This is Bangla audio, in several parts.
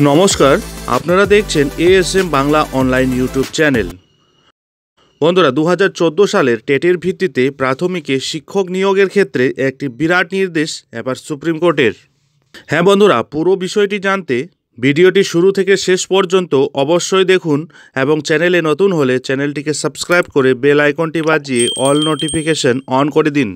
নমস্কার, আপনারা দেখছেন ASM Bangla online YouTube channel. বন্ধুরা, 2014 সালের টেটের ভিত্তিতে প্রাথমিকে শিক্ষক নিয়োগের ক্ষেত্রে একটি বিরাট নির্দেশ এবার সুপ্রিম কোর্টের। হ্যাঁ বন্ধুরা, পুরো বিষয়টি জানতে ভিডিওটি শুরু থেকে শেষ পর্যন্ত অবশ্যই দেখুন এবং চ্যানেলে নতুন হলে চ্যানেলটিকে সাবস্ক্রাইব করে বেল আইকনটি বাজিয়ে অল নোটিফিকেশন অন করে দিন।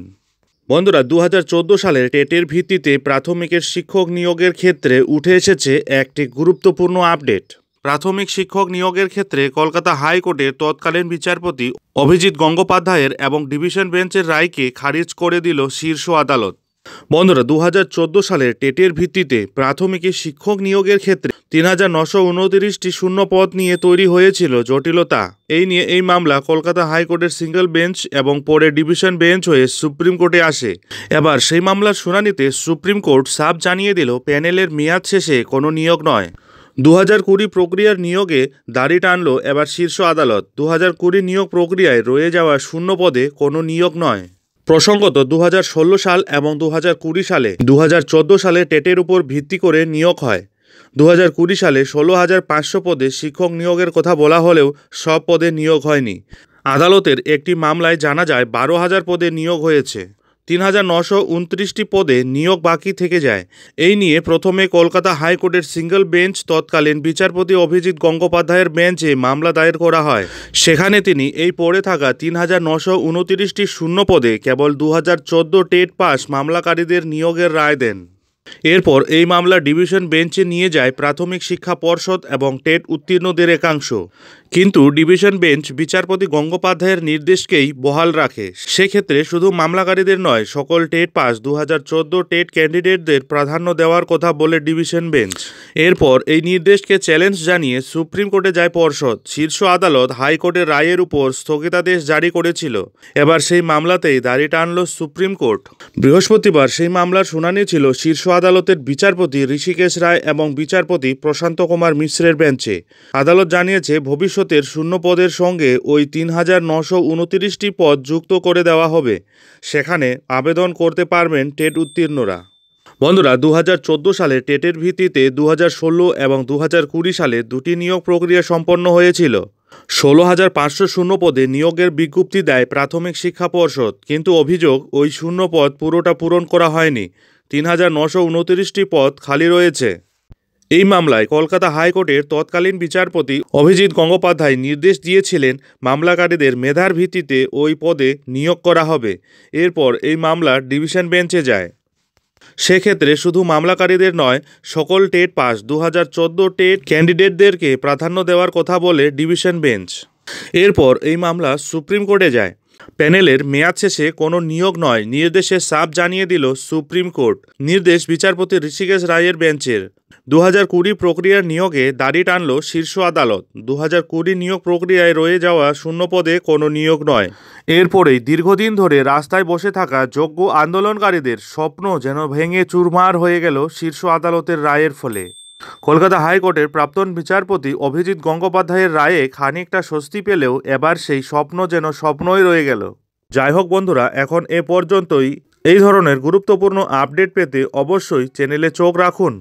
বন্ধুরা, 2014 সালের টেটের ভিত্তিতে প্রাথমিকের শিক্ষক নিয়োগের ক্ষেত্রে উঠে এসেছে একটি গুরুত্বপূর্ণ আপডেট। প্রাথমিক শিক্ষক নিয়োগের ক্ষেত্রে কলকাতা হাইকোর্টের তৎকালীন বিচারপতি অভিজিৎ গঙ্গোপাধ্যায়ের এবং ডিভিশন বেঞ্চের রায়কে খারিজ করে দিল শীর্ষ আদালত। বন্ধুরা, 2014 সালের টেটের ভিত্তিতে প্রাথমিকে শিক্ষক নিয়োগের ক্ষেত্রে ৩,৯২৯টি শূন্য পদ নিয়ে তৈরি হয়েছিল জটিলতা। এই নিয়ে এই মামলা কলকাতা হাইকোর্টের সিঙ্গল বেঞ্চ এবং পরে ডিভিশন বেঞ্চ হয়ে সুপ্রিম কোর্টে আসে। এবার সেই মামলার শুনানিতে সুপ্রিম কোর্ট সাফ জানিয়ে দিল প্যানেলের মেয়াদ শেষে কোনো নিয়োগ নয়। 2020 প্রক্রিয়ার নিয়োগে দাড়ি টানল এবার শীর্ষ আদালত। 2020 নিয়োগ প্রক্রিয়ায় রয়ে যাওয়া শূন্য পদে কোনো নিয়োগ নয়। প্রসঙ্গত, 2016 সাল এবং 2020 সালে 2014 সালে টেটের উপর ভিত্তি করে নিয়োগ হয়। 2020 সালে 16,500 পদে শিক্ষক নিয়োগের কথা বলা হলেও সব পদে নিয়োগ হয়নি। আদালতের একটি মামলায় জানা যায় 12,000 পদে নিয়োগ হয়েছে। 3,929টি পদে নিয়োগ বাকি থেকে যায়। এই নিয়ে প্রথমে কলকাতা হাইকোর্টের সিঙ্গল বেঞ্চ তৎকালীন বিচারপতি অভিজিৎ গঙ্গোপাধ্যায়ের বেঞ্চে মামলা দায়ের করা হয়। সেখানে তিনি এই পড়ে থাকা 3,929টি শূন্য পদে কেবল 2014 টেট পাস মামলাকারীদের নিয়োগের রায় দেন। এরপর এই মামলা ডিভিশন বেঞ্চে নিয়ে যায় প্রাথমিক শিক্ষা পর্ষদ এবং টেট উত্তীর্ণদের একাংশ। কিন্তু ডিভিশন বেঞ্চ বিচারপতি গঙ্গোপাধ্যায়ের নির্দেশকেই বহাল রাখে। সেক্ষেত্রে শুধু মামলাকারীদের নয়, সকল টেট পাস 2014 টেট ক্যান্ডিডেটদের প্রাধান্য দেওয়ার কথা বলে ডিভিশন বেঞ্চ। এরপর এই নির্দেশকে চ্যালেঞ্জ জানিয়ে সুপ্রিম কোর্টে যায় পর্ষদ। শীর্ষ আদালত হাইকোর্টের রায়ের উপর স্থগিতাদেশ জারি করেছিল। এবার সেই মামলাতেই দাড়ি টানল সুপ্রিম কোর্ট। বৃহস্পতিবার সেই মামলার শুনানি ছিল শীর্ষ আদালতের বিচারপতি ঋষিকেশ রায় এবং বিচারপতি প্রশান্ত কুমার মিশ্রের বেঞ্চে। আদালত জানিয়েছে ভবিষ্যতের শূন্য পদের সঙ্গে ওই 3,929টি পদ যুক্ত করে দেওয়া হবে। সেখানে আবেদন করতে পারবেন টেট উত্তীর্ণরা। বন্ধুরা, 2014 সালে টেটের ভিত্তিতে 2016 এবং 2020 সালে দুটি নিয়োগ প্রক্রিয়া সম্পন্ন হয়েছিল। 16,500 শূন্য পদে নিয়োগের বিজ্ঞপ্তি দেয় প্রাথমিক শিক্ষা পর্ষদ, কিন্তু অভিযোগ ওই শূন্য পদ পুরোটা পূরণ করা হয়নি। 3,929টি পদ খালি রয়েছে। এই মামলায় কলকাতা হাইকোর্টের তৎকালীন বিচারপতি অভিজিৎ গঙ্গোপাধ্যায় নির্দেশ দিয়েছিলেন মামলাকারীদের মেধার ভিত্তিতে ওই পদে নিয়োগ করা হবে। এরপর এই মামলা ডিভিশন বেঞ্চে যায়। সেক্ষেত্রে শুধু মামলাকারীদের নয়, সকল টেট পাস 2014 টেট ক্যান্ডিডেটদেরকে প্রাধান্য দেওয়ার কথা বলে ডিভিশন বেঞ্চ। এরপর এই মামলা সুপ্রিম কোর্টে যায়। প্যানেলের মেয়াদ শেষে কোনো নিয়োগ নয় নির্দেশে সাফ জানিয়ে দিল সুপ্রিম কোর্ট। নির্দেশ বিচারপতি ঋষিকেশ রায়ের বেঞ্চের। 2020 প্রক্রিয়ার নিয়োগে দাড়ি টানল শীর্ষ আদালত। 2020 নিয়োগ প্রক্রিয়ায় রয়ে যাওয়া শূন্য পদে কোনো নিয়োগ নয়। এরপরেই দীর্ঘদিন ধরে রাস্তায় বসে থাকা যোগ্য আন্দোলনকারীদের স্বপ্ন যেন ভেঙে চুরমার হয়ে গেল শীর্ষ আদালতের রায়ের ফলে। কলকাতা হাইকোর্টের প্রাক্তন বিচারপতি অভিজিৎ গঙ্গোপাধ্যায়ের রায়ে খানিকটা স্বস্তি পেলেও এবার সেই স্বপ্ন যেন স্বপ্নই রয়ে গেল। যাই হোক বন্ধুরা, এখন এ পর্যন্তই। এই ধরনের গুরুত্বপূর্ণ আপডেট পেতে অবশ্যই চ্যানেলে চোখ রাখুন।